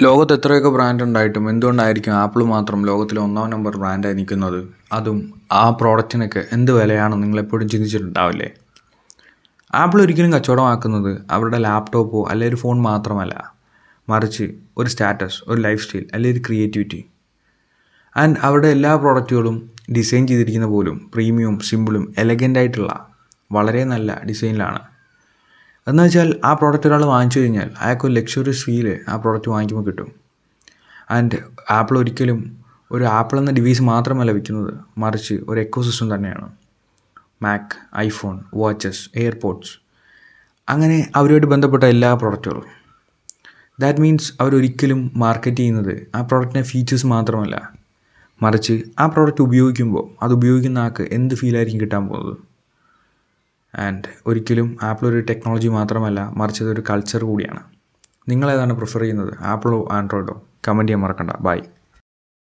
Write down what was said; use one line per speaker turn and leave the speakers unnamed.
ലോകത്ത് എത്രയൊക്കെ ബ്രാൻഡ് ഉണ്ടായിട്ടും എന്തുകൊണ്ടായിരിക്കും ആപ്പിൾ മാത്രം ലോകത്തിലെ ഒന്നാം നമ്പർ ബ്രാൻഡായി നിൽക്കുന്നത്? അതും ആ പ്രോഡക്റ്റിനൊക്കെ എന്ത് വിലയാണെന്ന് നിങ്ങളെപ്പോഴും ചിന്തിച്ചിട്ടുണ്ടാവില്ലേ? ആപ്പിൾ ഒരിക്കലും കച്ചവടമാക്കുന്നത് അവരുടെ ലാപ്ടോപ്പോ അല്ലെങ്കിൽ ഒരു ഫോൺ മാത്രമല്ല, മറിച്ച് ഒരു സ്റ്റാറ്റസ്, ഒരു ലൈഫ് സ്റ്റൈൽ അല്ലെങ്കിൽ ഒരു ക്രിയേറ്റിവിറ്റി. ആൻഡ് അവരുടെ എല്ലാ പ്രോഡക്റ്റുകളും ഡിസൈൻ ചെയ്തിരിക്കുന്ന പോലും പ്രീമിയവും സിമ്പിളും എലഗൻ്റ് ആയിട്ടുള്ള വളരെ നല്ല ഡിസൈനിലാണ്. എന്ന് വെച്ചാൽ ആ പ്രോഡക്റ്റ് ഒരാൾ വാങ്ങിച്ചു കഴിഞ്ഞാൽ അയാൾക്കൊരു ലക്ഷറിയസ് ഫീല് ആ പ്രോഡക്റ്റ് വാങ്ങിക്കുമ്പോൾ കിട്ടും. ആൻഡ് ആപ്പിൾ ഒരിക്കലും ഒരു ആപ്പിൾ എന്ന ഡിവൈസ് മാത്രമല്ല വിൽക്കുന്നത്, മറിച്ച് ഒരു എക്കോസിസ്റ്റം തന്നെയാണ്. മാക്, ഐഫോൺ, വാച്ചസ്, എയർപോഡ്സ്, അങ്ങനെ അവരുമായിട്ട് ബന്ധപ്പെട്ട എല്ലാ പ്രോഡക്റ്റുകളും. ദാറ്റ് മീൻസ് അവരൊരിക്കലും മാർക്കറ്റ് ചെയ്യുന്നത് ആ പ്രോഡക്റ്റിൻ്റെ ഫീച്ചേഴ്സ് മാത്രമല്ല, മറിച്ച് ആ പ്രോഡക്റ്റ് ഉപയോഗിക്കുമ്പോൾ അത് ഉപയോഗിക്കുന്ന ആൾക്ക് എന്ത് ഫീലായിരിക്കും കിട്ടാൻ പോകുന്നത്. ആൻഡ് ഒരിക്കലും ആപ്പിൾ ഒരു ടെക്നോളജി മാത്രമല്ല, മറിച്ച് അതൊരു കൾച്ചർ കൂടിയാണ്. നിങ്ങളേതാണ് പ്രിഫർ ചെയ്യുന്നത്, ആപ്പിളോ ആൻഡ്രോയിഡോ? കമൻറ്റ് ചെയ്യാൻ മറക്കണ്ട. ബൈ.